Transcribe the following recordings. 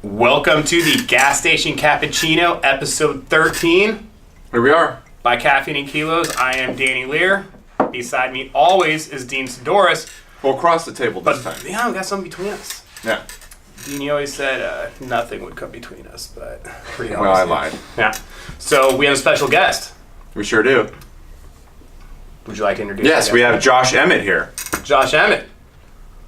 Welcome to the Gas Station Cappuccino, episode 13. Here we are. By Caffeine and Kilos, I am Danny Lehr. Beside me always is Dean Saddoris. We'll cross the table this time. Yeah, we got something between us. Yeah. Dean, you always said nothing would come between us, but... Well, I lied. Yeah. So, we have a special guest. We sure do. Would you like to introduce Yes, we have Josh Emmett here. Josh Emmett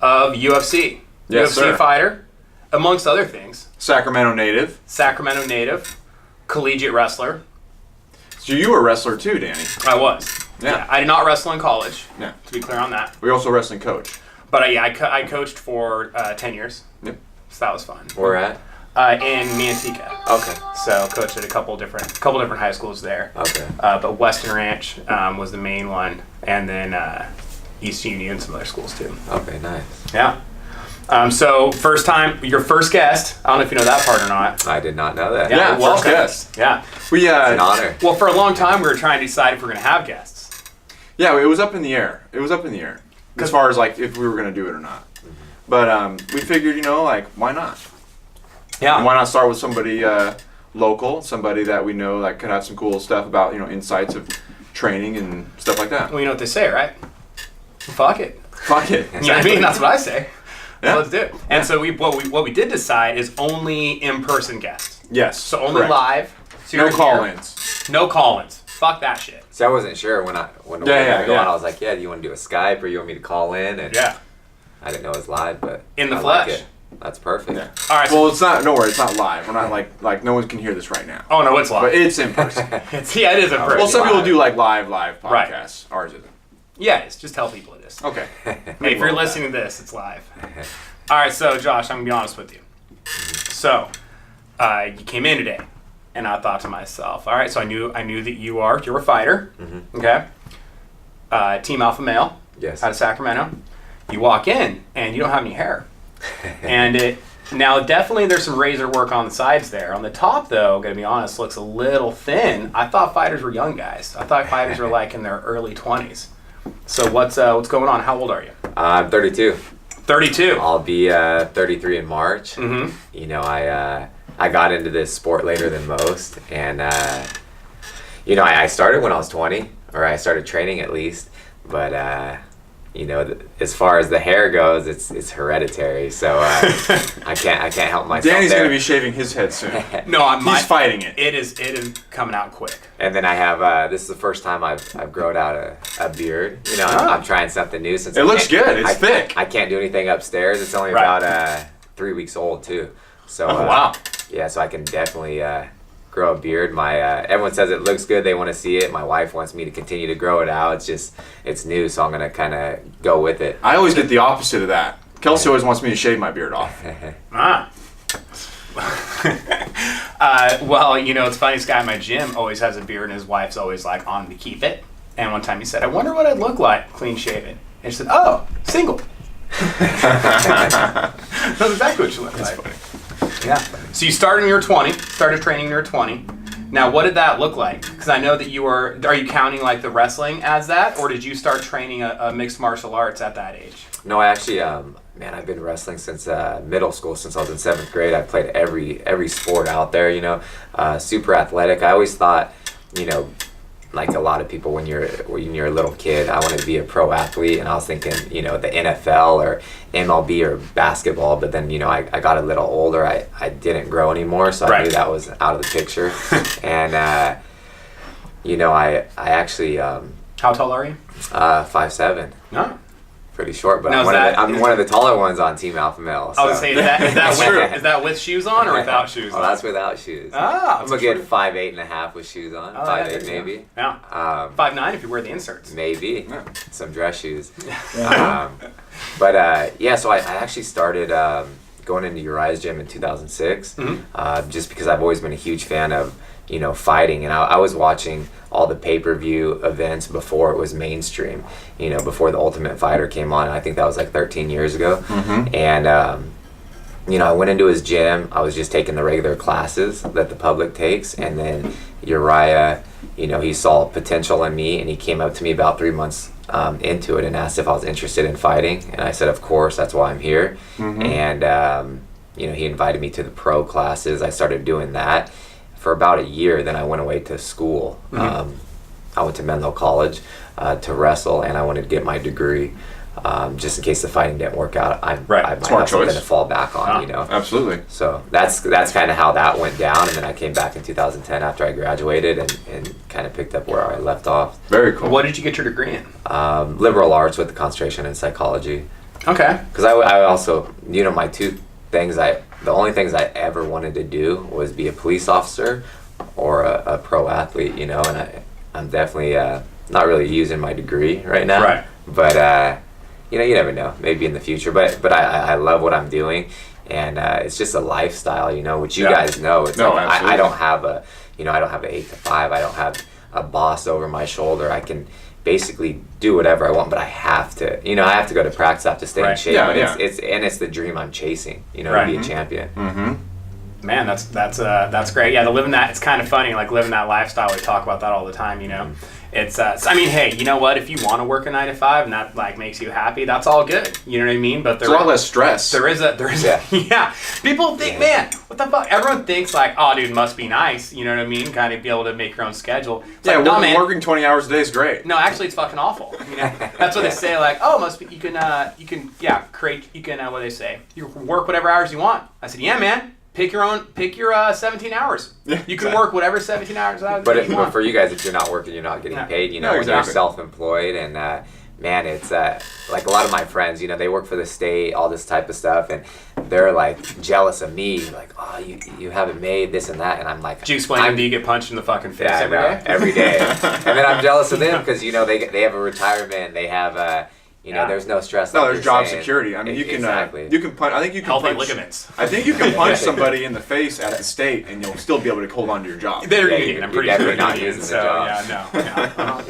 of UFC. Yes, UFC sir. fighter, amongst other things. Sacramento native. Sacramento native. Collegiate wrestler. So you were a wrestler too, Danny. I was. Yeah. I did not wrestle in college, Yeah. to be clear on that. We also wrestling coach. But I coached for 10 years. Yep. So that was fun. Where at? In Manteca. Okay. So coached at a couple different high schools there. Okay. But Western Ranch was the main one, and then East Union and some other schools too. Okay, nice. Yeah. So first time, your first guest. I don't know if you know that part or not. I did not know that. Yeah, welcome. first guest. Yeah. We It's an honor. Well, for a long time we were trying to decide if we're going to have guests. Yeah, it was up in the air. As far as like if we were gonna do it or not. But we figured, why not? Yeah. And why not start with somebody local, somebody that we know that could have some cool stuff about, insights of training and stuff like that. Well, you know what they say, right? Fuck it. Fuck it. You know what I mean? That's what I say. Yeah. So let's do it. And so what we did decide is only in-person guests. Yes. So only correct. live. So No you're here. call-ins. No call-ins. Fuck that shit. See, I wasn't sure when the Yeah, webinar yeah, going yeah. on. I was like, yeah, do you want to do a Skype or you want me to call in? And Yeah. I didn't know it was live, but In the I flesh. Like it. That's perfect. Yeah. All right. So, Well, it's not. No worries, it's not live. We're not like no one can hear this right now. oh no, it's live. But it's in person. It is in person. Well, some people live. do like live podcasts. Right. Ours isn't. Yeah, it's just tell people it is. Okay. Hey, if you're listening to this, it's live. All right. So Josh, I'm gonna be honest with you. So, you came in today, and I thought to myself, all right. So I knew that you're a fighter. Mhm. Okay. Team Alpha Male. Yes. Out of Sacramento. You walk in and you don't have any hair. And now definitely there's some razor work on the sides there. On the top though, gonna be honest, looks a little thin. I thought fighters were young guys. I thought fighters were like in their early 20s. So what's going on? How old are you? I'm 32. 32. I'll be 33 in March. Mm-hmm. I got into this sport later than most, and I started when I was 20, or I started training at least, but as far as the hair goes, it's hereditary, so I can't help myself. Danny's there. gonna be shaving his head soon. No, He's fighting it. It is coming out quick. And then I have this is the first time I've grown out a beard. I'm trying something new since It looks good. It's thick. I can't do anything upstairs. It's only Right. about 3 weeks old too. So Wow. yeah, so I can definitely grow a beard. My everyone says it looks good. They want to see it. My wife wants me to continue to grow it out. It's new, so I'm gonna kind of go with it. I always get the opposite of that. Kelsey always wants me to shave my beard off. Ah. Well, it's funny. This guy in my gym always has a beard, and his wife's always like on him to keep it. And one time he said, "I wonder what I'd look like clean shaven." And she said, "Oh, single." That's exactly what you look like. Funny. Yeah. So you started when you were 20. Started training when you were 20. Now, what did that look like? Because I know that are you counting like the wrestling as that, or did you start training a mixed martial arts at that age? No, I actually, I've been wrestling since middle school. Since I was in 7th grade, I played every sport out there. Super athletic. I always thought, like a lot of people, when you're a little kid, I wanted to be a pro athlete, and I was thinking, the NFL or MLB or basketball. But then, I got a little older. I didn't grow anymore, so I knew that was out of the picture. And I actually How tall are you? 5'7". No. Pretty short, but Now, I'm one of the taller ones on Team Alpha Male. So. I was saying, is that with shoes on or without shoes on? Oh, that's without shoes. Ah, I'm a good 5'8.5" with shoes on. Oh, 5'8" maybe. Yeah. 5'9" if you wear the inserts. Maybe. Yeah. Some dress shoes. So I actually started going into Uriah's gym in 2006, just because I've always been a huge fan of fighting, and I was watching all the pay-per-view events before it was mainstream, before the Ultimate Fighter came on. I think that was like 13 years ago. And I went into his gym. I was just taking the regular classes that the public takes, and then Uriah, he saw potential in me, and he came up to me about 3 months into it and asked if I was interested in fighting, and I said, of course, that's why I'm here. And he invited me to the pro classes. I started doing that for about a year. Then I went away to school. I went to Menlo College to wrestle, and I wanted to get my degree. Just in case the fighting didn't work out, I might have something to fall back on, Absolutely. So that's kind of how that went down, and then I came back in 2010 after I graduated and kind of picked up where I left off. Very cool. What did you get your degree in? Liberal arts with the concentration in psychology. Okay. Because I also, my two things, the only things I ever wanted to do was be a police officer or a pro athlete, and I'm definitely not really using my degree right now. Right. But you never know. Maybe in the future. But I love what I'm doing, and it's just a lifestyle. Which you guys know. It's I don't have a I don't have an 8 to 5. I don't have a boss over my shoulder. I can basically do whatever I want, but I have to. I have to go to practice. I have to stay in shape. But it's the dream I'm chasing. To be a champion. Man, that's great. Yeah, living that, it's kind of funny, like living that lifestyle. We talk about that all the time, It's, I mean, hey, you know what? If you want to work a 9 to 5 and that like makes you happy, that's all good. You know what I mean? But there's a lot less stress. There is yeah. People think, man, what the fuck? Everyone thinks like, oh, dude, must be nice. You know what I mean? Kind of be able to make your own schedule. It's like, no, man. Working 20 hours a day is great. No, actually, it's fucking awful. That's what they say. Like, oh, must be. You can create. You can what do they say? You can work whatever hours you want. I said, yeah, man. Pick your 17 hours. Yeah, you can work whatever 17 hours out. But for you guys, if you're not working, you're not getting paid. When you're self-employed, and man, it's like a lot of my friends, they work for the state, all this type of stuff, and they're like jealous of me, like, oh, you haven't made this and that, and I'm like, do you explain do you get punched in the fucking face every day? Every day, and then I'm jealous of them because they have a retirement, they have there's no stress. No, there's job security. I mean, you can punch. I think you can healthy punch ligaments. I think you can punch somebody in the face at the state, and you'll still be able to hold on to your job. They're union. I'm pretty sure not using the job.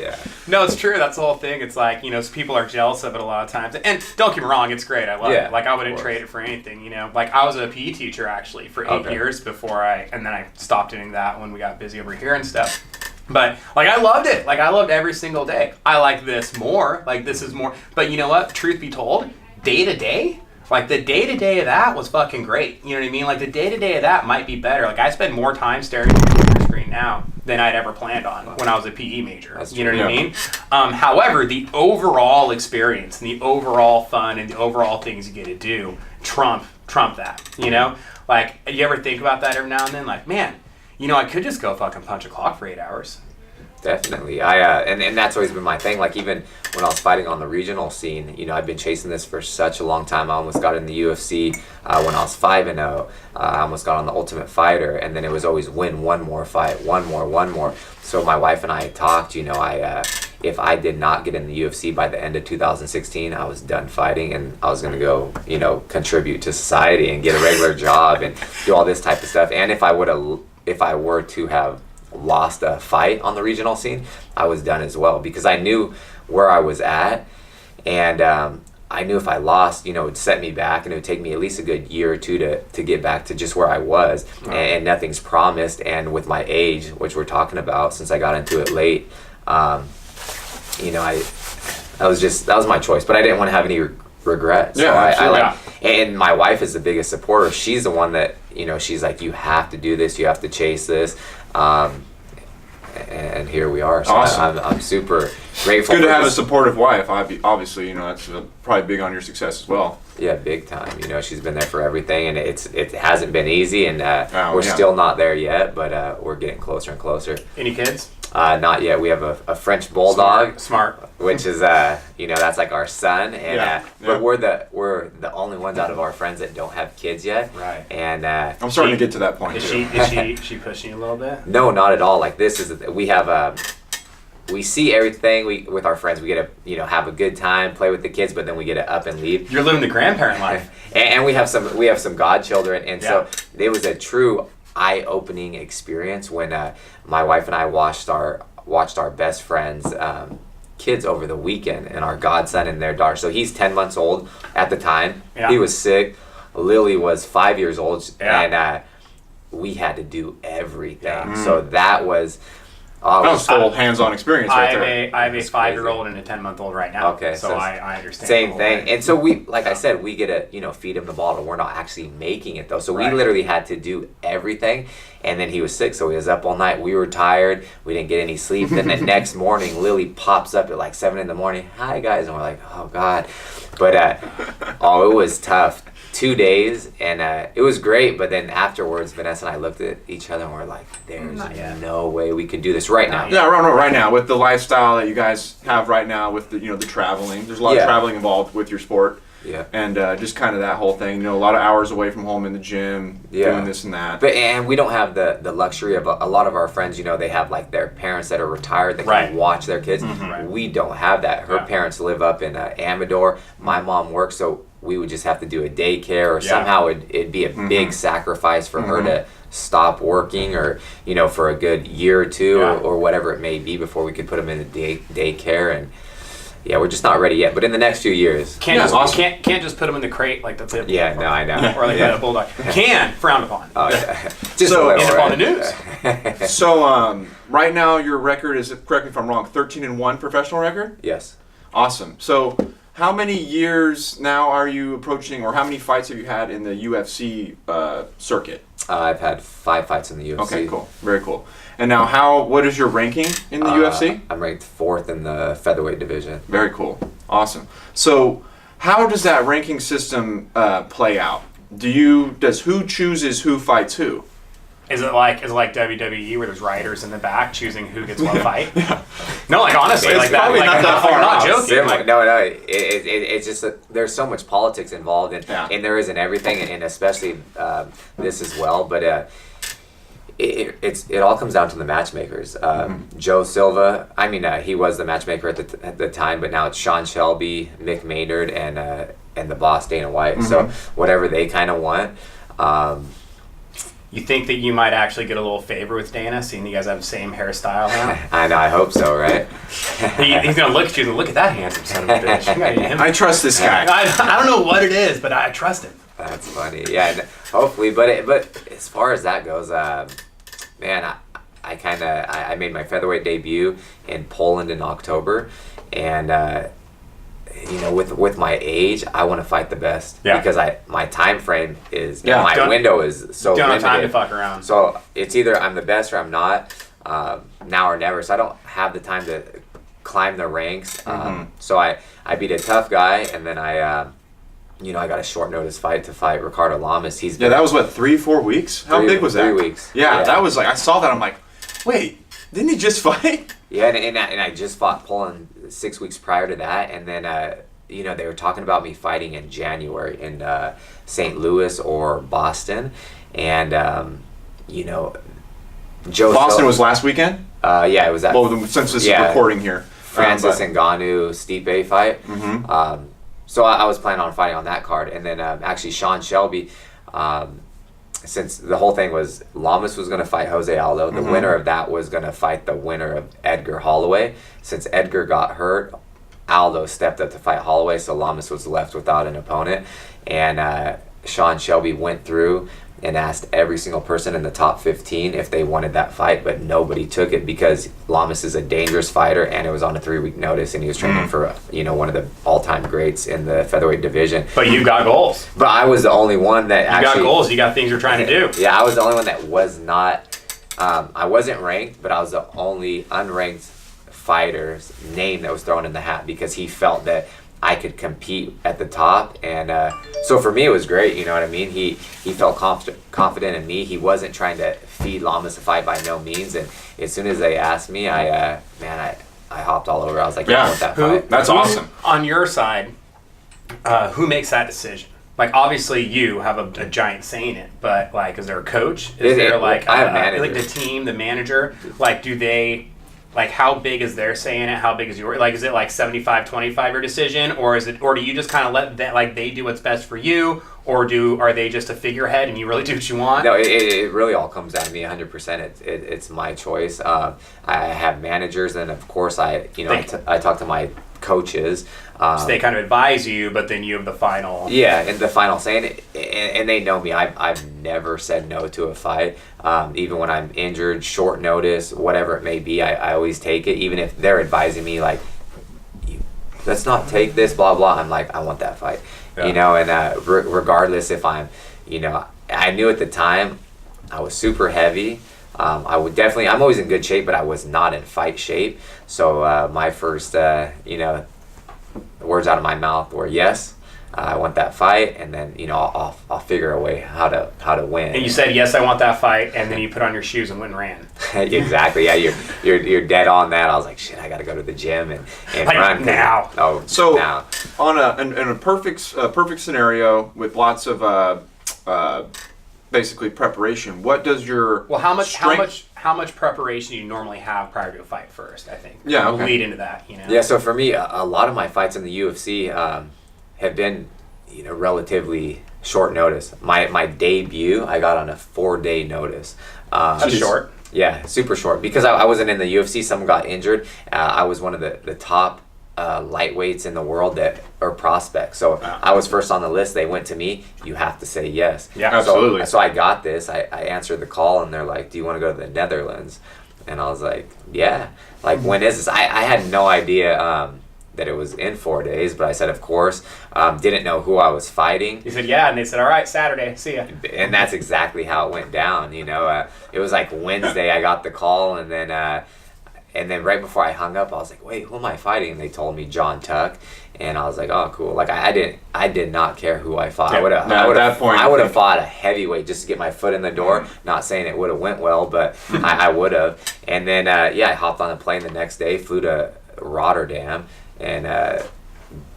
No, it's true. That's the whole thing. It's like people are jealous of it a lot of times. And don't get me wrong, it's great. I love it. Like I wouldn't trade it for anything. Like I was a PE teacher actually for 8 years before and then I stopped doing that when we got busy over here and stuff. But like I loved it. Like I loved every single day. I like this more. Like this is more. But you know what? Truth be told, day to day, like the day to day of that was fucking great. You know what I mean? Like the day to day of that might be better. Like I spend more time staring at the computer screen now than I'd ever planned on when I was a PE major. You know what I mean? However, the overall experience and the overall fun and the overall things you get to do trump that. Like you ever think about that every now and then? Like man. I could just go fucking punch a clock for 8 hours. Definitely. And that's always been my thing. Like even when I was fighting on the regional scene, I've been chasing this for such a long time. I almost got in the UFC when I was 5-0. I almost got on the Ultimate Fighter, and then it was always win one more fight, one more. So my wife and I talked. If I did not get in the UFC by the end of 2016, I was done fighting, and I was going to go, contribute to society and get a regular job and do all this type of stuff. And if I were to have lost a fight on the regional scene, I was done as well because I knew where I was at, and I knew if I lost, it would set me back, and it would take me at least a good year or two to get back to just where I was. And nothing's promised, and with my age, which we're talking about, since I got into it late, that was my choice, but I didn't want to have any regrets. And my wife is the biggest supporter. She's the one that she's like, you have to do this, you have to chase this, and here we are. So awesome. I'm super grateful. It's good to have a supportive wife. Obviously, that's probably big on your success as well. Yeah, big time. She's been there for everything, and it hasn't been easy, and we're still not there yet, but we're getting closer and closer. Any kids? Not yet. We have a French bulldog, smart. Which is that's like our son, and but we're the only ones out of our friends that don't have kids yet. Right. And I'm starting to get to that point. Is she pushing you a little bit? No, not at all. Like this is we have we see everything with our friends. We get to have a good time, play with the kids, but then we get to up and leave. You're living the grandparent life. And we have some godchildren, and so it was a true eye-opening experience when my wife and I watched our best friends kids over the weekend, and our godson and their daughter. So he's 10 months old at the time. He was sick. Lily was 5 years old, and we had to do everything. So that was Oh, That was full hands-on experience right there. I have a That's 5-year-old and a 10-month-old right now. Okay, so I understand. Same the whole thing. way. And so we, like I said, we get to feed him the bottle. We're not actually making it though. So we Right. literally had to do everything. And then he was sick, so he was up all night. We were tired. We didn't get any sleep. Then the next morning, Lily pops up at like 7 in the morning. Hi guys, and we're like, oh God. But it was tough. 2 days, and it was great. But then afterwards, Vanessa and I looked at each other and we're like, "There's Not yet. no way we could do this right now." Yeah, right now with the lifestyle that you guys have right now with the the traveling. There's a lot of traveling involved with your sport. Yeah. And just kind of that whole thing, a lot of hours away from home in the gym, doing this and that. And we don't have the luxury of a lot of our friends, they have like their parents that are retired that Right. can watch their kids. Right. We don't have that. Her Yeah. parents live up in Amador. My mom works, so we would just have to do a daycare, or somehow it'd be a big sacrifice for her to stop working, or for a good year or two, or whatever it may be, before we could put them in a daycare. And yeah, we're just not ready yet, but in the next few years. Can't just put them in the crate like the pit bull. Yeah, no, I know. Or like a bulldog. Can, frowned upon. Oh, yeah. Just So- a little, End up on right? the news. So right now your record is, correct me if I'm wrong, 13-1 professional record? Yes. Awesome. So how many years now are you approaching, or how many fights have you had in the UFC circuit? I've had 5 fights in the UFC. Okay, cool. Very cool. And now what is your ranking in the UFC? I'm ranked 4th in the featherweight division. Very cool. Awesome. So how does that ranking system play out? Does who chooses who fights who? Is it like WWE where there's writers in the back choosing who gets what fight? No, like honestly, It's like that. probably Like, not that I'm far not off. joking. Similar. Like, No, it's just that there's so much politics involved, and there is in everything, and especially this as well. But it all comes down to the matchmakers. Joe Silva, he was the matchmaker at the time, but now it's Sean Shelby, Mick Maynard, and the boss Dana White. So whatever they kind of want. you think that you might actually get a little favor with Dana, seeing you guys have the same hairstyle now? I know, I hope so, right? He's gonna look at you and look at that handsome son of a bitch. You got him. I trust this guy. I don't know what it is, but I trust him. That's funny. Yeah, hopefully. But as far as that goes, man, I made my featherweight debut in Poland in October, and with my age, I want to fight the best because my time frame is my window is so don't limited. have time to fuck around. So it's either I'm the best or I'm not, now or never. So I don't have the time to climb the ranks. So I beat a tough guy, and then I got a short notice fight to fight Ricardo Lamas. That was what, 3-4 weeks? How big was that? 3 weeks. Yeah, that was like, I saw that. I'm like, wait, didn't he just fight? Yeah, and I just fought Poland 6 weeks prior to that, and then they were talking about me fighting in January in St. Louis or Boston, and Joe. Boston was last weekend. Yeah, it was that. Well, since this is recording here, Francis Ngannou Stipe fight. So I was planning on fighting on that card, and then actually Sean Shelby. Since the whole thing was Lamas was going to fight Jose Aldo, the winner of that was going to fight the winner of Edgar Holloway. Since Edgar got hurt, Aldo stepped up to fight Holloway, so Lamas was left without an opponent. And Sean Shelby went through and asked every single person in the top 15 if they wanted that fight, but nobody took it because Lamas is a dangerous fighter, and it was on a 3-week notice, and he was training for one of the all-time greats in the featherweight division. But you got goals. But I was the only one that You got goals. You got things you're trying to do. Yeah, I was the only one that was not. I wasn't ranked, but I was the only unranked fighter's name that was thrown in the hat because he felt that I could compete at the top, and so for me it was great. You know what I mean? He felt confident in me. He wasn't trying to feed Lamas a fight by no means. And as soon as they asked me, I hopped all over. I was like, I want that fight. That's awesome. On your side, who makes that decision? Like, obviously you have a giant say in it, but like, is there a coach? Is there like I have a manager. like the team, the manager? Like, do they? Like, how big is their say in it? How big is your, like, is it like 75-25 your decision, or do you just kind of let that, like, they do what's best for you, or are they just a figurehead and you really do what you want? No, it really all comes down to me 100%. It's my choice. I have managers, and of course I talk to my coaches. So they kind of advise you, but then you have the final. Yeah, and the final say, and they know me. I've never said no to a fight. Even when I'm injured, short notice, whatever it may be, I always take it. Even if they're advising me like, let's not take this, blah blah. I'm like, I want that fight, you know. And regardless if I'm, you know, I knew at the time I was super heavy. I'm always in good shape, but I was not in fight shape. So my first, you know, words out of my mouth were yes, I want that fight, and then, you know, I'll figure a way how to win. And you said yes, I want that fight, and then you put on your shoes and went and ran. Exactly. Yeah, you're dead on that. I was like, shit, I got to go to the gym and like run now. Oh, So now. in a perfect scenario with lots of basically preparation, what does your Well, strength- how much preparation do you normally have prior to a fight first? I think. Yeah, We'll okay. lead into that. You know. Yeah, so for me, a lot of my fights in the UFC have been, you know, relatively short notice. My debut, I got on a 4-day notice. That's short. Yeah, super short. Because I wasn't in the UFC, someone got injured. I was one of the top lightweights in the world that are prospects. So I was first on the list. They went to me. You have to say yes. Yeah, absolutely. So I got this. I answered the call, and they're like, "Do you want to go to the Netherlands?" And I was like, "Yeah." Like, when is this? I had no idea that it was in 4 days, but I said, of course. Didn't know who I was fighting. You said yeah, and they said, all right, Saturday, see ya. And that's exactly how it went down. You know, it was like Wednesday I got the call, and then right before I hung up, I was like, wait, who am I fighting? And they told me John Tuck, and I was like, oh, cool. Like, I did not care who I fought. Yeah. I would have fought a heavyweight just to get my foot in the door. Not saying it would have went well, but I would have. And then I hopped on a plane the next day, flew to Rotterdam, and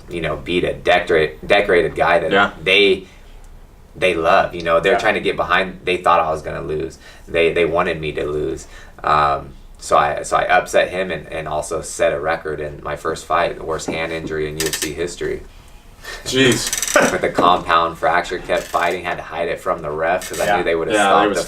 you know, beat a decorated guy that they love. You know, they're trying to get behind. They thought I was gonna lose. They wanted me to lose. So I upset him and also set a record in my first fight, the worst hand injury in UFC history. Jeez. With a compound fracture, kept fighting, had to hide it from the ref because I knew they would have stopped the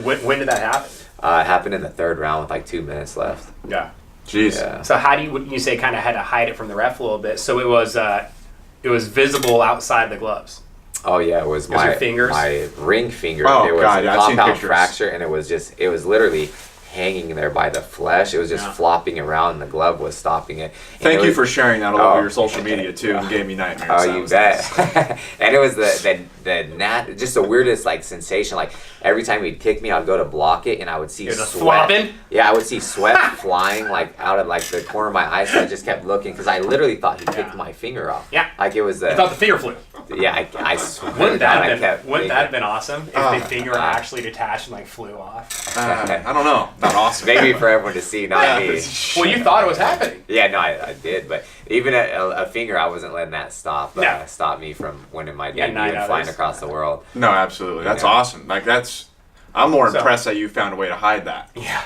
fight. When did that happen? It happened in the third round with like 2 minutes left. Yeah. Jeez. Yeah. So how do you say kind of had to hide it from the ref a little bit? So it was visible outside the gloves. Oh yeah, it was my your fingers? my ring finger. Oh, it was God, a I've seen compound pictures. fracture, and it was literally hanging there by the flesh. It was just flopping around, and the glove was stopping it. And Thank it you was- for sharing that all over your social media too. It gave me nightmares. Oh, That you was bet. And it was just the weirdest like sensation. Like every time he'd kick me, I'd go to block it, and I would see You're just sweat. thwopping? Yeah, I would see sweat flying like out of like the corner of my eye. So I just kept looking because I literally thought he kicked my finger off. Yeah. like it was. I thought the finger flew. Yeah, I swear. Wouldn't to God, that I have kept been, wouldn't that have thinking- been awesome if the finger actually detached and like flew off? I don't know. Not awesome. Maybe for everyone to see, not me. Well, you thought it was happening. Yeah, no, I did, but even a finger, I wasn't letting that stop No. stop me from winning my Yeah, debut 9 and flying others. across the world. No, absolutely. That's Yeah. awesome. Like I'm more So- impressed that you found a way to hide that. Yeah.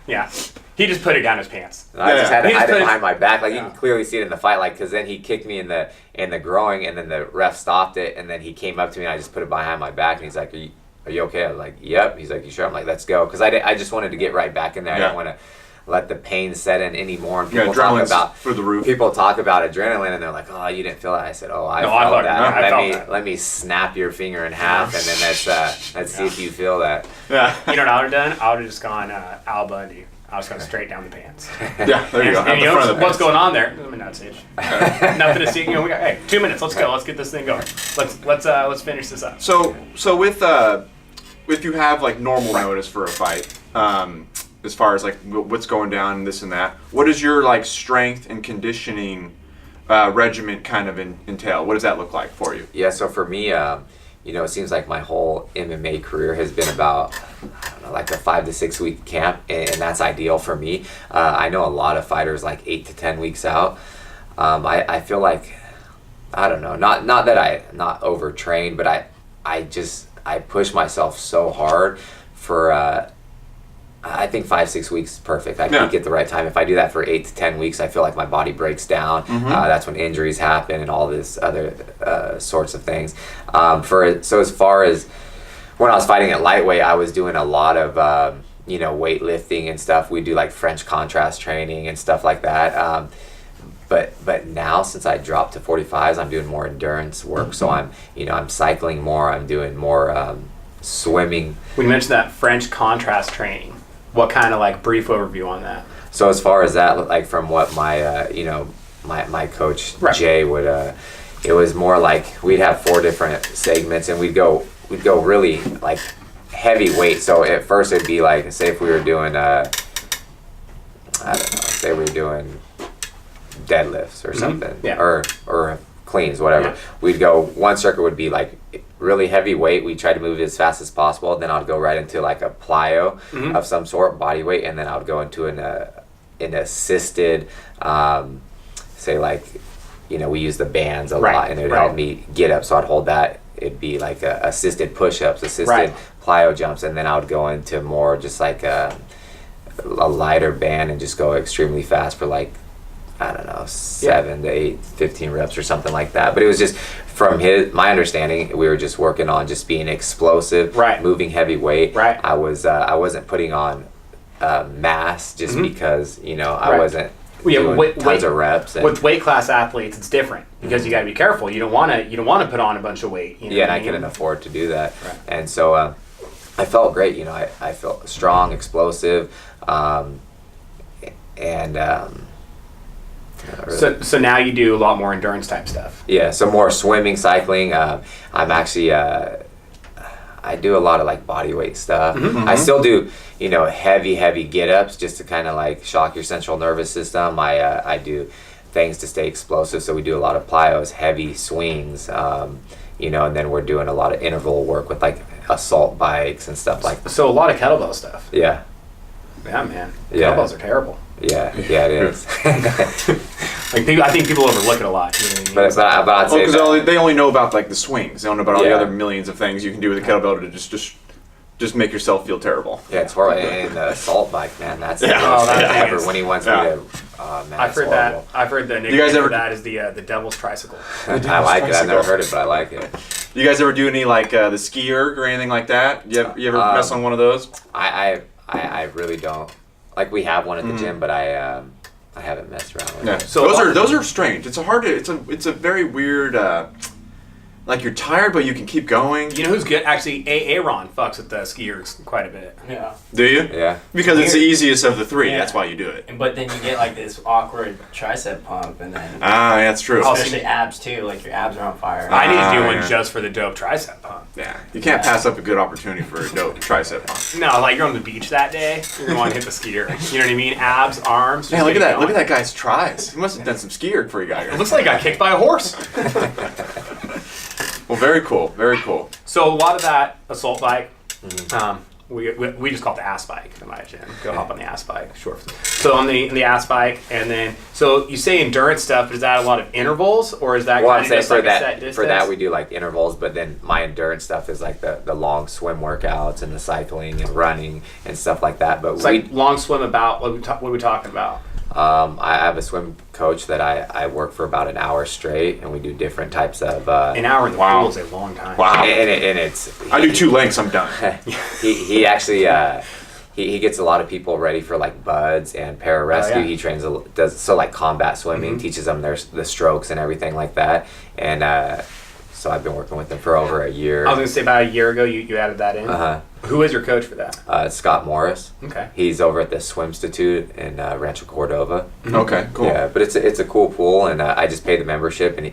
Yeah. He just put it down his pants. I just had to He just hide it put it- behind my back. Like you Yeah. can clearly see it in the fight. Like because then he kicked me in the groin, and then the ref stopped it, and then he came up to me, and I just put it behind my back, and he's like, "Are you okay?" I was like, "Yep." He's like, "You sure?" I'm like, "Let's go," because I just wanted to get right back in there. I Yeah. didn't want to let the pain set in anymore. And Yeah, people talk adrenaline's about through the roof. People talk about adrenaline, and they're like, "Oh, you didn't feel that." I said, "Oh, I No, felt I that. felt let that. let me snap your finger in half, and then let's see if you feel that." Yeah. You know what I would have done? I would have just gone Al Bundy. I was going straight down the pants. Yeah. There you go. At And the you know front of the what's pants. going on there? Let me not say nothing to see. You know, we got 2 minutes. Let's go. Let's get this thing going. Let's finish this up. So with if you have like normal notice for a fight, as far as like what's going down and this and that, what does your like strength and conditioning regiment kind of entail? What does that look like for you? Yeah, so for me, you know, it seems like my whole MMA career has been about, I don't know, like a 5 to 6 week camp, and that's ideal for me. I know a lot of fighters like 8 to 10 weeks out. I feel like, I don't know, not that I'm not overtrained, but I push myself so hard for, I think 5-6 weeks is perfect. I peak at the right time. If I do that for 8 to 10 weeks, I feel like my body breaks down. That's when injuries happen and all this other sorts of things. So as far as when I was fighting at lightweight, I was doing a lot of weightlifting and stuff. We do like French contrast training and stuff like that. but now since I dropped to 45s, I'm doing more endurance work. So I'm cycling more. I'm doing more swimming. When you mentioned that French contrast training, what kind of like brief overview on that? So as far as that, like from what my my coach Jay would, it was more like we'd have 4 different segments, and we'd go really like heavy weight. So at first it'd be like, say if we were doing I don't know, say we were doing deadlifts or something, or cleans, whatever. Yeah. We'd go, one circuit would be like really heavy weight. We try to move it as fast as possible. Then I'd go right into like a plyo of some sort, body weight, and then I would go into an assisted, say like, we use the bands a lot, and it would help me get up. So I'd hold that. It'd be like assisted push-ups, assisted plyo jumps, and then I would go into more just like a lighter band and just go extremely fast for like, I don't know, 7 to 8, 15 reps or something like that. But it was just from my understanding, we were just working on just being explosive, moving heavy weight. I wasn't putting on mass just because I wasn't doing tons of reps. With weight class athletes, it's different because you got to be careful. You don't want to put on a bunch of weight. And I couldn't afford to do that. And so I felt great. I felt strong, explosive, So now you do a lot more endurance type stuff. Yeah, so more swimming, cycling. I'm actually I do a lot of like body weight stuff. I still do heavy get ups just to kind of like shock your central nervous system. I do things to stay explosive. So we do a lot of plyos, heavy swings. And then we're doing a lot of interval work with like assault bikes and stuff like that. So a lot of kettlebell stuff. Yeah. Yeah, man. Kettlebells are terrible. Yeah, it is. I think people overlook it a lot. But I'd say because they only know about like the swings. They don't know about all the other millions of things you can do with a kettlebell to just make yourself feel terrible. Yeah, it's horrible. And the assault bike, man, that's the worst thing ever. When he wants me to, man, I've heard that. I've heard the nickname for that is the devil's tricycle. I like it. I've never heard it, but I like it. You guys ever do any like the ski erg or anything like that? You ever mess on one of those? I really don't. Like we have one at the gym, but I haven't messed around with it. So those are strange. It's a very weird. Like you're tired, but you can keep going. You know who's good? Actually, Aaron fucks with the skiers quite a bit. Yeah. Do you? Yeah. Because it's the easiest of the 3. Yeah. That's why you do it. But then you get like this awkward tricep pump, and then that's true. Especially abs too. Like your abs are on fire. I need to do one just for the dope tricep pump. Yeah. You can't pass up a good opportunity for a dope tricep pump. No, like you're on the beach that day, you're gonna want to hit the skier. You know what I mean? Abs, arms. Man, look at that! Look at that guy's tries. He must have done some ski erg before he got here. It looks like he got kicked by a horse. Well, very cool, very cool. So a lot of that assault bike, we just call it the ass bike in my gym. Go hop on the ass bike, sure. So on the ass bike, and then so you say endurance stuff, but is that a lot of intervals, or is that kind of just like a set distance? For that we do like intervals, but then my endurance stuff is like the long swim workouts and the cycling and running and stuff like that. But it's like long swim about what are we talking about? I have a swim coach that I work for about an hour straight, and we do different types of. An hour in the pool is a long time. Wow. And it's. I do 2 lengths. I'm done. he actually he gets a lot of people ready for like buds and pararescue. He trains does like combat swimming, teaches them the strokes and everything like that, and so I've been working with him for over a year. I was gonna say about a year ago you added that in. Who is your coach for that? Scott Morris. Okay. He's over at the Swim Institute in Rancho Cordova. Okay, cool. Yeah, but it's a cool pool, and I just pay the membership, and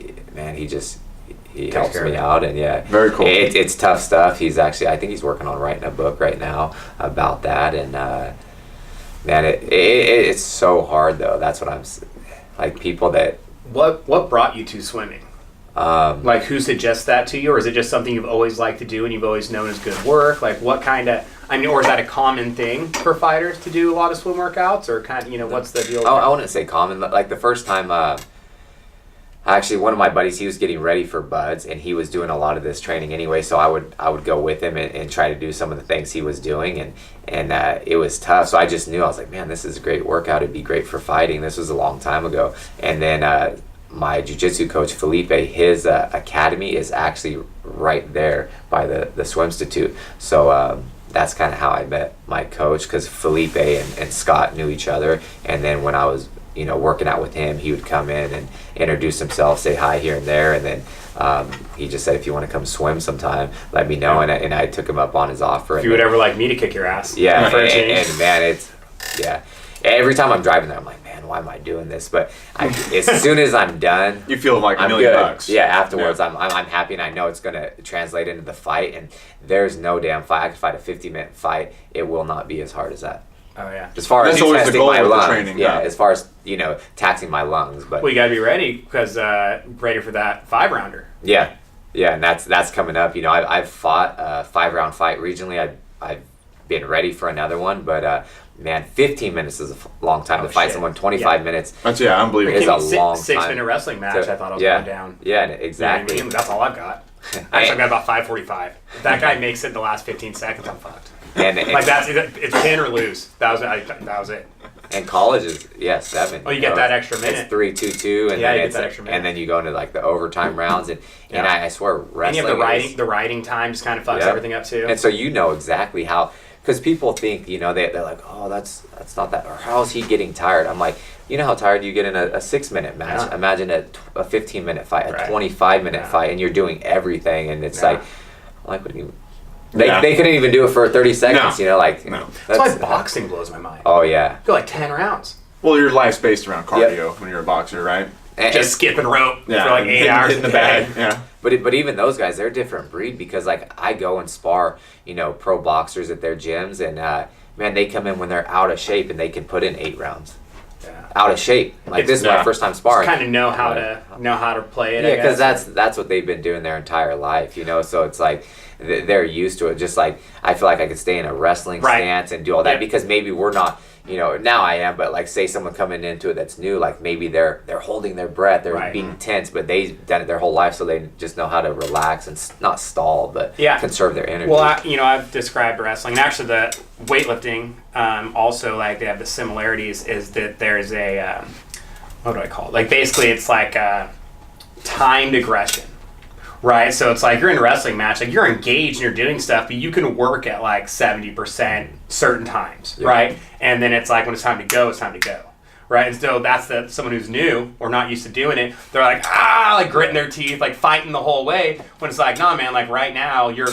he helps me out, and very cool. It's tough stuff. He's actually, I think he's working on writing a book right now about that, and man, it's so hard though. That's what I'm like. People that what brought you to swimming? Like who suggests that to you, or is it just something you've always liked to do and you've always known as good work? Like what kind of, or is that a common thing for fighters to do a lot of swim workouts, or kind of, what's the deal? I wouldn't say common. Like the first time, actually one of my buddies, he was getting ready for buds, and he was doing a lot of this training anyway. So I would go with him and try to do some of the things he was doing, and it was tough. So I just knew, I was like, man, this is a great workout. It'd be great for fighting. This was a long time ago, and then. My jiu-jitsu coach Felipe, his academy is actually right there by the Swim Institute. So that's kind of how I met my coach, because Felipe and Scott knew each other. And then when I was working out with him, he would come in and introduce himself, say hi here and there, and then he just said, if you want to come swim sometime, let me know. And I took him up on his offer. If you would ever like me to kick your ass. Yeah, for a change. and man, every time I'm driving there, I'm like, man, why am I doing this? But as soon as I'm done, You feel like I'm $1 million good. bucks. Yeah, afterwards, I'm happy, and I know it's going to translate into the fight. And there's no damn fight. I could fight a 50-minute fight. It will not be as hard as that. Oh yeah. As far as That's always the testing goal my with the lungs, training, yeah. yeah. As far as taxing my lungs, but Well, you got to be ready because ready for that 5-rounder. yeah, and that's coming up. I've fought a 5-round fight regionally. I've been ready for another one, but man, 15 minutes is a long time to fight shit. someone. 25 Yeah. minutes. That's unbelievable. It's a Give me long six-minute time wrestling match. I thought I was yeah, going down. Yeah, You know what I exactly. mean? That's all I've got. Actually, I've got about 5:45. If that guy makes it in the last 15 seconds, I'm fucked. And Like it's win or lose. That was it. And college is 7. Oh, you get that extra minute. It's 3-2-2, and Yeah, then you get it's that extra minute. and then you go into like the overtime rounds, and Yeah. I swear And wrestling. you have is- the riding time just kind of fucks Yeah. everything up too. And so exactly how, because people think they're like, oh, that's not that, or how's he getting tired? I'm like, you know how tired you get in a 6-minute match. Yeah. Imagine a 15-minute fight, a Right. 25-minute Yeah. fight, and you're doing everything, and it's Yeah. like what do you? Yeah. They couldn't even do it for 30 seconds. No. Like No. That's why boxing blows my mind. Oh yeah. Go like 10 rounds. Well, your life's based around cardio when you're a boxer, right? And- Just skipping rope Yeah. for like 8 hours. Hitting the a day. bag. Yeah. But even those guys, they're a different breed, because like I go and spar, pro boxers at their gyms, and man, they come in when they're out of shape and they can put in 8 rounds. Yeah. Out of shape. Like this is my first time sparring. Kind of know how to play it. Yeah, I because guess. that's what they've been doing their entire life, So it's like they're used to it. Just like I feel like I could stay in a wrestling Right. stance and do all that, Yep. because maybe we're not. Now I am, but like say someone coming into it that's new, like maybe they're holding their breath, they're Right. being tense, but they've done it their whole life, so they just know how to relax and not stall, but Yeah. conserve their energy. Well, I've described wrestling. And actually, the weightlifting also, like, they have the similarities. Is that there's a what do I call it? Like, basically, it's like timed aggression, right? So it's like you're in a wrestling match, like you're engaged and you're doing stuff, but you can work at like 70% certain times, Yeah. right? And then it's like when it's time to go, it's time to go. Right, and so that's someone who's new or not used to doing it. They're like like gritting their teeth, like fighting the whole way. When it's like, nah, man, like right now you're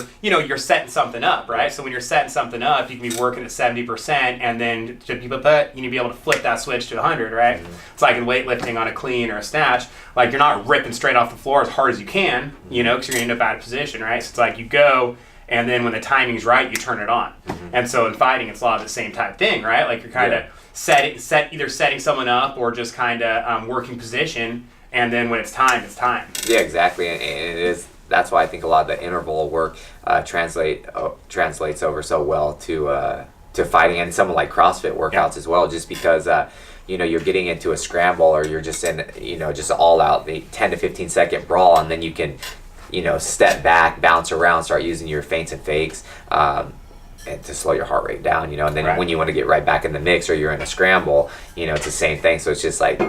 setting something up, right? So when you're setting something up, you can be working at 70%, and then to be you need to be able to flip that switch to 100, right? Mm-hmm. It's like in weightlifting on a clean or a snatch, like you're not ripping straight off the floor as hard as you can, because you're gonna end up out of position, right? So it's like you go. And then when the timing's right, you turn it on. Mm-hmm. And so in fighting, it's a lot of the same type thing, right? Like you're kind of either setting someone up or just kind of working position. And then when it's time, it's time. Yeah, exactly, and it is. That's why I think a lot of the interval work translates over so well to fighting, and some of like CrossFit workouts as well. Just because you're getting into a scramble, or you're just in just all out the 10 to 15 second brawl, and then you can step back, bounce around, start using your feints and fakes. And to slow your heart rate down, and then Right. when you want to get right back in the mix, or you're in a scramble, it's the same thing. So it's just like,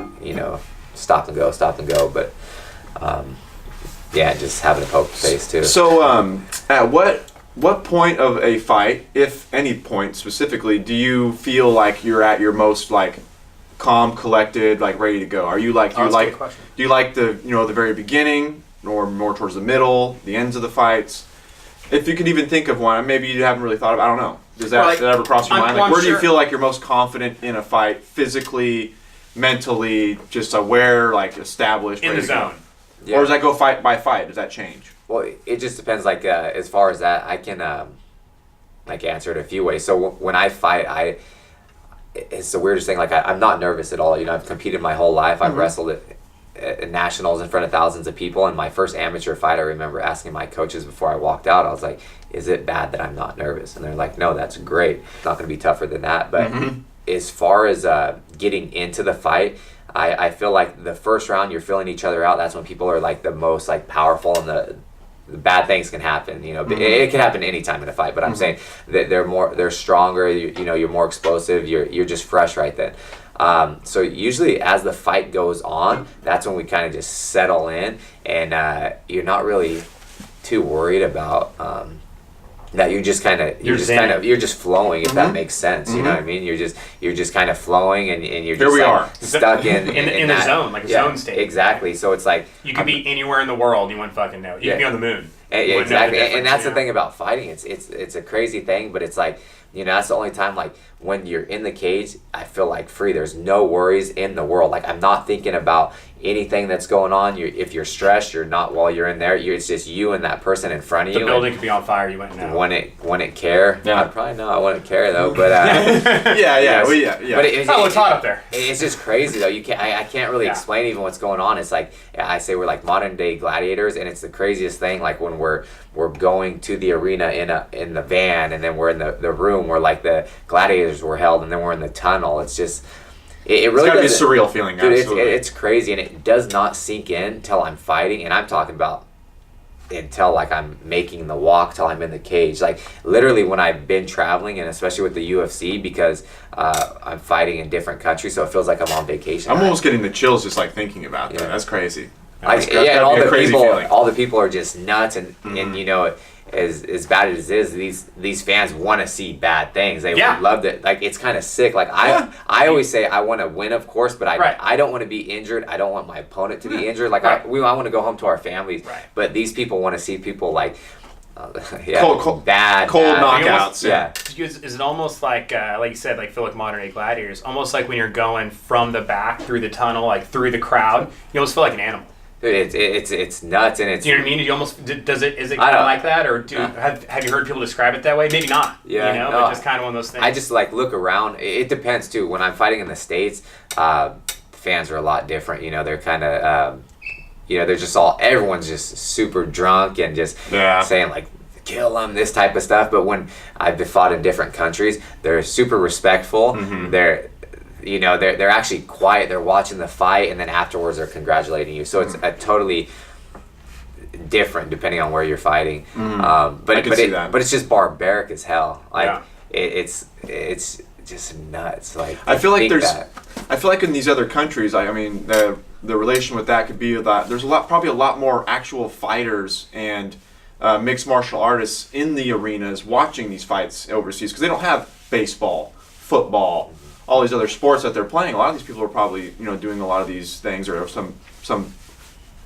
stop and go. But, just having a poker face too. So, at what point of a fight, if any point specifically, do you feel like you're at your most like calm, collected, like ready to go? Are you like, That's a good question. do you like the the very beginning, or more towards the middle, the ends of the fights? If you could even think of one, maybe you haven't really thought of. I don't know. Does that, Like, that ever cross your I'm- mind? well, Like, I'm where do you sure- feel like you're most confident in a fight, physically, mentally, just aware, like established, In ready the to go? zone. Yeah. Or does that go fight by fight? Does that change? Well, it just depends. Like as far as that, I can answer it a few ways. So when I fight, it's the weirdest thing. Like I'm not nervous at all. I've competed my whole life. I've wrestled at nationals in front of thousands of people. And my first amateur fight, I remember asking my coaches before I walked out, I was like, "Is it bad that I'm not nervous?" And they're like, "No, that's great. It's not going to be tougher than that." But as far as getting into the fight, I feel like the first round you're filling each other out. That's when people are like the most like powerful, and the bad things can happen. It can happen anytime in a fight. But I'm saying that they're stronger. You're more explosive. You're just fresh right then. So usually as the fight goes on, that's when we kind of just settle in, and you're not really too worried about that you're just flowing, if that makes sense. You know what I mean? You're just kind of flowing, and you're just stuck in the that zone, like a zone state. Exactly. So it's like you could be anywhere in the world, you wouldn't fucking know. You could be on the moon. Exactly, and that's the thing about fighting. It's a crazy thing, but it's like, that's the only time, like, when you're in the cage, I feel like free. There's no worries in the world. Like, I'm not thinking about anything that's going on. If you're stressed, you're not while you're in there. It's just you and that person in front of you. The building could be on fire. You wouldn't know. Wouldn't care. Yeah. I'd probably know. I wouldn't care though. But yeah. But it's hot up there. It's just crazy though. I can't really explain even what's going on. It's like, I say we're like modern day gladiators, and it's the craziest thing. Like when we're going to the arena in the van, and then we're in the room where like the gladiators were held, and then we're in the tunnel. It's just it really gotta be a surreal feeling. Dude, absolutely. it's crazy, and it does not sink in till I'm fighting, and I'm talking about until like I'm making the walk, till I'm in the cage. Like literally when I've been traveling, and especially with the UFC, because I'm fighting in different countries, so it feels like I'm on vacation. I'm almost getting the chills just like thinking about that. That's crazy. And all the people are just nuts, and as bad as it is, these fans want to see bad things. They would love it. Like, it's kind of sick. Like I always say I want to win, of course, but I don't want to be injured. I don't want my opponent to be injured. Like I want to go home to our families. Right. But these people want to see people like cold bad knockouts. Is it almost like you said, like feel like modern day gladiators? Almost like when you're going from the back through the tunnel, like through the crowd, you almost feel like an animal. Dude, it's nuts, and it's. Do you know what I mean? You almost is it kind of like that, or have you heard people describe it that way? Maybe not. Yeah, but just kind of one of those things. I just like look around. It depends too. When I'm fighting in the States, fans are a lot different. They're kind of, they're just everyone's just super drunk and just saying like, kill them, this type of stuff. But when I've fought in different countries, they're super respectful. They're actually quiet. They're watching the fight, and then afterwards they're congratulating you. So it's a totally different depending on where you're fighting. But it's just barbaric as hell. Like it's just nuts. Like I feel like in these other countries, I mean the relation with that could be that there's probably a lot more actual fighters and mixed martial artists in the arenas watching these fights overseas, because they don't have baseball, football, all these other sports that they're playing. A lot of these people are probably doing a lot of these things or some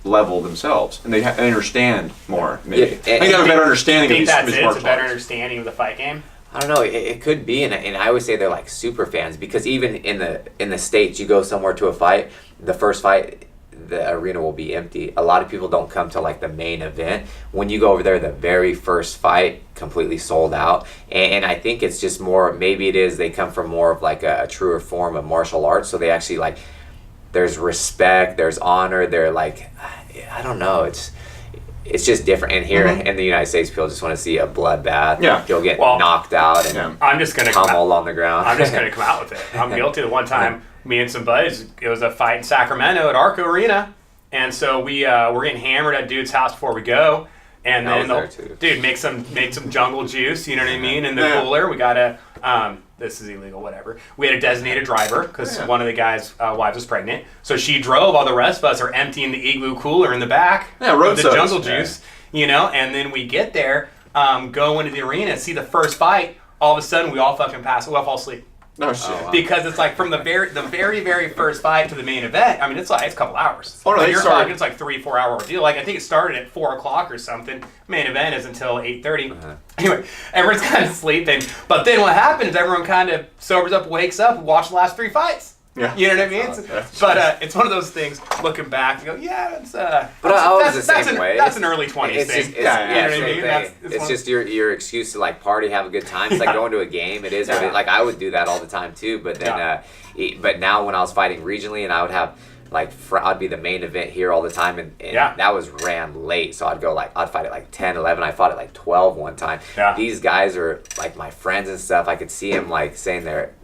level themselves, and they understand more. Maybe they have a better understanding of these martial arts. It's a better understanding of the fight game. I don't know. It could be, and I always say they're like super fans, because even in the States, you go somewhere to a fight, the first fight, the arena will be empty. A lot of people don't come to like the main event. When you go over there, the very first fight completely sold out, and I think it's just more, maybe it is they come from more of like a truer form of martial arts, so they actually like, there's respect, there's honor, they're like, I don't know, it's just different. And here in the United States, people just want to see a bloodbath. Yeah. You'll get knocked out and I'm just gonna pummeled on the ground. I'm just gonna come out with it. I'm guilty. The one time, me and some buddies, it was a fight in Sacramento at Arco Arena, and so we're getting hammered at dude's house before we go, and then dude make some jungle juice, you know what I mean, in the cooler. We got this is illegal, whatever. We had a designated driver because one of the guys' wives was pregnant, so she drove. All the rest of us are emptying the igloo cooler in the back road with the jungle juice, and then we get there, go into the arena, see the first fight. All of a sudden, we all fucking pass. We all fall asleep. No shit. Oh, wow. Because it's like from the very first fight to the main event. I mean, it's a couple hours. Oh no, you're talking, it's like 3-4 hour ordeal. Like I think it started at 4 o'clock or something. Main event is until 8:30. Anyway, everyone's kind of sleeping. But then what happens is everyone kind of sobers up, wakes up, and watch the last 3 fights. Yeah. You know what I mean? But it's one of those things. Looking back, you go, it's. But I was the same way. That's an early 20s thing. You know what I mean? It's just your excuse to like party, have a good time. It's like going to a game. It is. Like I would do that all the time too. But then, but now when I was fighting regionally, and I would have like I'd be the main event here all the time, and that was ran late. So I'd fight at like 10, 11. I fought at like 12 one time. Yeah. These guys are like my friends and stuff. I could see them like saying they're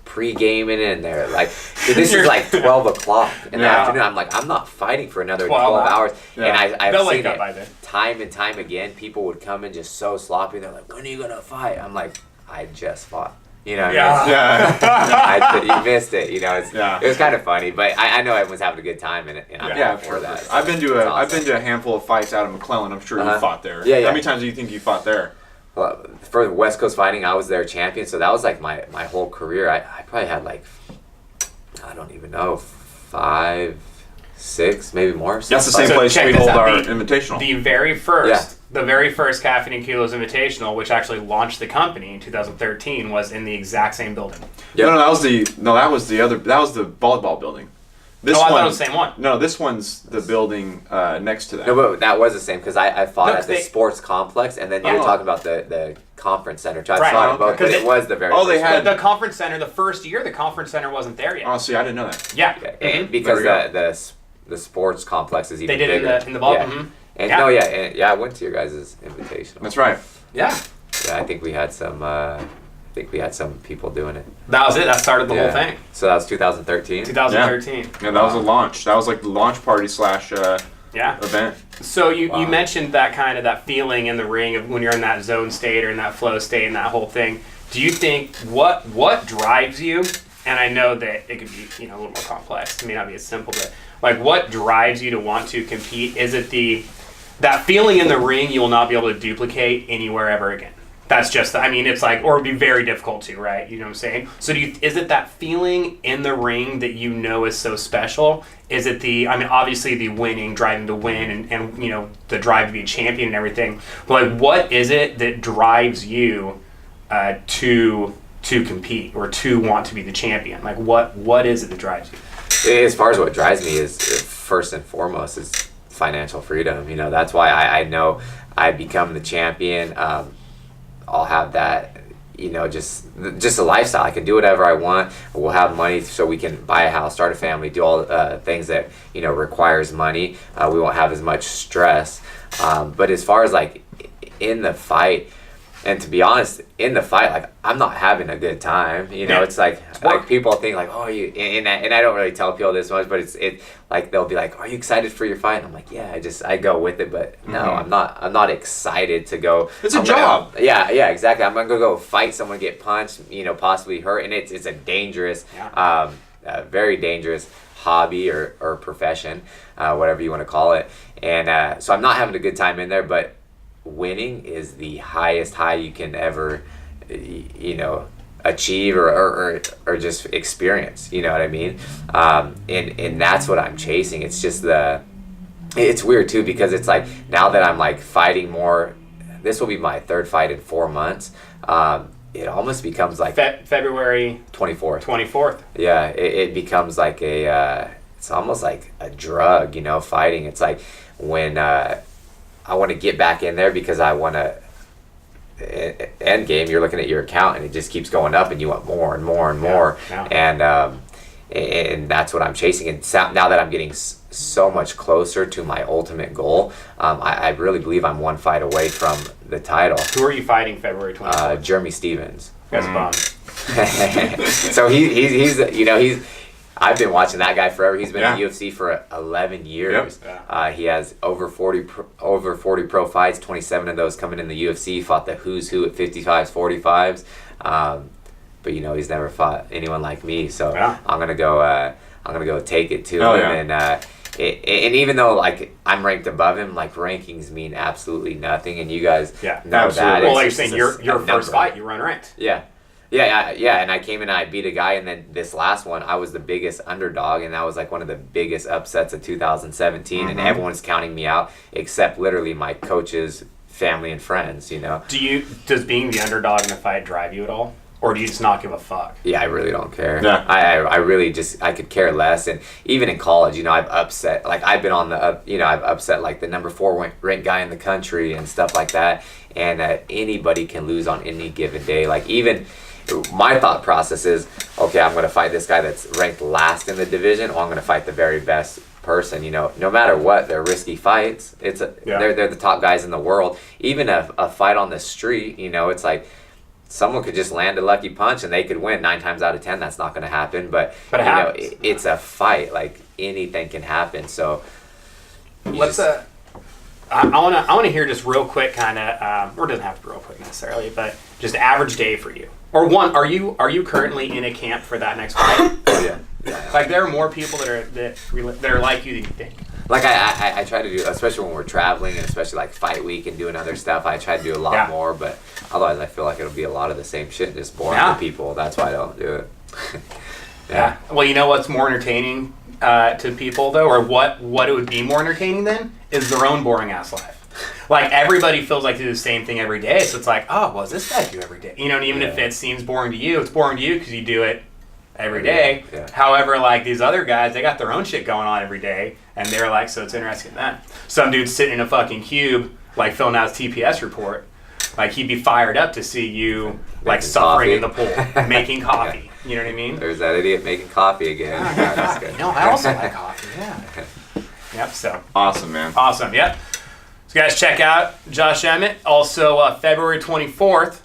pre-gaming, and they're like, this is like 12 o'clock in the afternoon. I'm like, I'm not fighting for another 12 hours. And I've seen it time and time again. People would come in just so sloppy. They're like, when are you going to fight? I'm like, I just fought. You know what I mean? You missed it. It was kind of funny, but I know everyone's having a good time, and I'm for that. So I've been to a handful of fights out of McClellan. I'm sure you fought there. Yeah. How many times do you think you fought there? for West Coast Fighting, I was their champion, so that was like my whole career. I probably had like, I don't even know, 5, 6, maybe more. That's the same place we hold our invitational. The very first Caffeine and Kilos Invitational, which actually launched the company in 2013, was in the exact same building. Yep. No, that was the volleyball building. I thought it was the same one. No, this one's the building next to that. No, but that was the same because I fought at the sports complex, and then you were talking about the conference center. So I saw it both, but it was the very first they had the conference center. The first year, the conference center wasn't there yet. Oh, see, I didn't know that. Yeah, and because the sports complex is even they did bigger. in the ball. Yeah. Mm-hmm. And I went to your guys' invitational. That's right. Yeah. Yeah, I think we had some. People doing it. That was it. That started the whole thing. So that was 2013. 2013. Yeah, that was a launch. That was like the launch party / event. So you mentioned that kind of that feeling in the ring of when you're in that zone state or in that flow state and that whole thing. Do you think what drives you? And I know that it could be a little more complex. It may not be as simple, but like what drives you to want to compete? Is it that feeling in the ring you will not be able to duplicate anywhere ever again? That's just, it's like, or it would be very difficult to, right? You know what I'm saying? So is it that feeling in the ring that you know is so special? Is it obviously the winning, driving to win and the drive to be a champion and everything. But like, what is it that drives you to compete or to want to be the champion? Like, what is it that drives you? As far as what drives me is, first and foremost, is financial freedom. That's why I know I become the champion. I'll have that, just a lifestyle. I can do whatever I want. We'll have money so we can buy a house, start a family, do all things that, requires money. We won't have as much stress. But as far as like in the fight, and to be honest, in the fight, like I'm not having a good time. It's like people think like, oh, you and I don't really tell people this much, but it's like they'll be like, are you excited for your fight? And I'm like, yeah, I go with it, but no, I'm not excited to go. It's a job. Yeah, exactly. I'm gonna go fight someone, get punched, possibly hurt, and it's a dangerous, very dangerous hobby or profession, whatever you want to call it. And so I'm not having a good time in there, but winning is the highest high you can ever achieve or just experience, you know what I mean? And that's what I'm chasing. It's just it's weird too, because it's like now that I'm like fighting more, this will be my 3rd fight in 4 months. It almost becomes like February 24th. Yeah, it becomes like it's almost like a drug, fighting. It's like when I want to get back in there because I want to end game. You're looking at your account and it just keeps going up and you want more and more and more. And that's what I'm chasing. And now that I'm getting so much closer to my ultimate goal, I really believe I'm 1 fight away from the title. Who are you fighting February 24th? Jeremy Stevens. That's a bum. So he's I've been watching that guy forever. He's been in the UFC for 11 years. Yep. He has over 40 pro fights, 27 of those coming in the UFC. He fought the who's who at 55s, 45s. But he's never fought anyone like me. So I'm gonna go take it to him. And even though like I'm ranked above him, like rankings mean absolutely nothing, and you guys know that. Well, like you're saying, your first fight, you run ranked. Yeah, and I came in and I beat a guy, and then this last one, I was the biggest underdog, and that was like one of the biggest upsets of 2017, and everyone's counting me out, except literally my coaches, family, and friends, Does being the underdog in a fight drive you at all? Or do you just not give a fuck? Yeah, I really don't care. Yeah. I really I could care less, and even in college, I've upset, like I've been on I've upset like the number 4 ranked guy in the country and stuff like that, and anybody can lose on any given day, like even... My thought process is, okay, I'm going to fight this guy that's ranked last in the division, or I'm going to fight the very best person. No matter what, they're risky fights. They're the top guys in the world. Even a fight on the street, it's like someone could just land a lucky punch and they could win 9 times out of 10. That's not going to happen. But it's a fight. Like anything can happen. So I want to hear just real quick, kind of, or it doesn't have to be real quick necessarily, but just average day for you. Or one, are you currently in a camp for that next fight? Oh, yeah. Like there are more people that are like you than you think. Like I try to do, especially when we're traveling and especially like fight week and doing other stuff, I try to do a lot more, but otherwise I feel like it'll be a lot of the same shit, just boring to people. That's why I don't do it. Yeah. Well, you know what's more entertaining to people though, or what it would be more entertaining then, is their own boring ass life. Like everybody feels like they do the same thing every day, so it's like, oh, well, this guy do every day? You know, and even if it seems boring to you, it's boring to you because you do it every day. Yeah. However, like these other guys, they got their own shit going on every day, and they're like, so it's interesting then. Some dude's sitting in a fucking cube, like filling out his TPS report. Like he'd be fired up to see you like suffering in the pool, making coffee. You know what I mean? There's that idiot making coffee again. That's good. You know, I also like coffee. Yeah. Yep. So Awesome, man. awesome. Yep. So guys, check out Josh Emmett. Also, February 24th.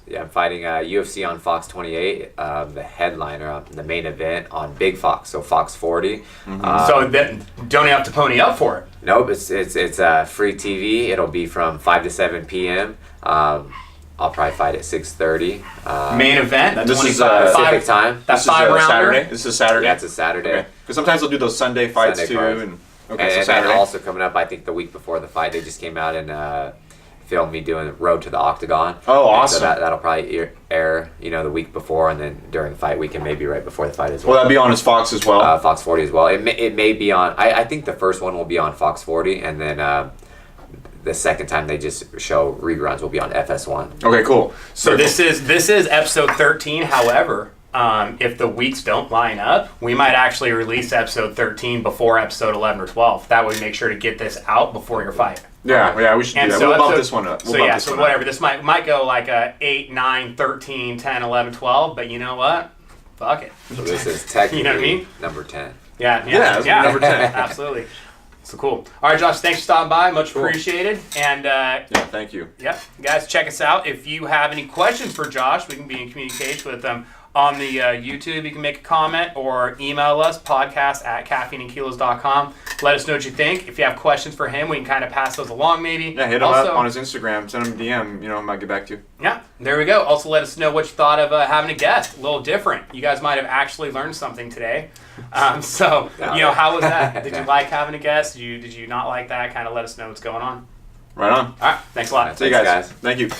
Yeah, I'm fighting UFC on Fox 28, the headliner, the main event on Big Fox, so Fox 40. So that, don't have to pony up for it. Nope, it's free TV. It'll be from 5 to 7 p.m. I'll probably fight at 6:30. Main event. That's This is, 25 Pacific time. That's This is 5 rounder. Saturday. This is Saturday. Yeah, it's a Saturday. Okay. Because sometimes they'll do those Sunday fights Sunday too. cards. And And so then Saturday. also coming up, I think the week before the fight, they just came out and filmed me doing Road to the Octagon. Oh, And awesome. So that'll probably air, the week before, and then during fight week, and maybe right before the fight as Will well. that be on his Fox as well? Fox 40 as well. It may be on. I think the first one will be on Fox 40, and then the second time they just show reruns will be on FS1. Okay, cool. So Very this is episode 13. However, if the weeks don't line up, we might actually release episode 13 before episode 11 or 12. That way, make sure to get this out before your fight. Yeah, we should do And that. so We'll bump episode- this one up. We'll so bump yeah, this so one whatever. Up. This might go like a 8, 9, 13, 10, 11, 12. But you know what? Fuck it. So this is technically You know what I mean? number 10. Yeah, that's number 10. Absolutely. So cool. All right, Josh, thanks for stopping by. Much appreciated. And Yeah, thank you. yep, guys, check us out. If you have any questions for Josh, we can be in communication with them on the YouTube. You can make a comment or email us, podcast@caffeineandkilos.com. Let us know what you think. If you have questions for him, we can kind of pass those along maybe. Yeah, hit him Also, up on his Instagram. Send him a DM. I might get back to you. Yeah, there we go. Also, let us know what you thought of having a guest. A little different. You guys might have actually learned something today. So, how was that? Did you like having a guest? Did you not like that? Kind of let us know what's going on. Right on. All right, thanks a lot. See you Thanks, guys. guys. Thank you.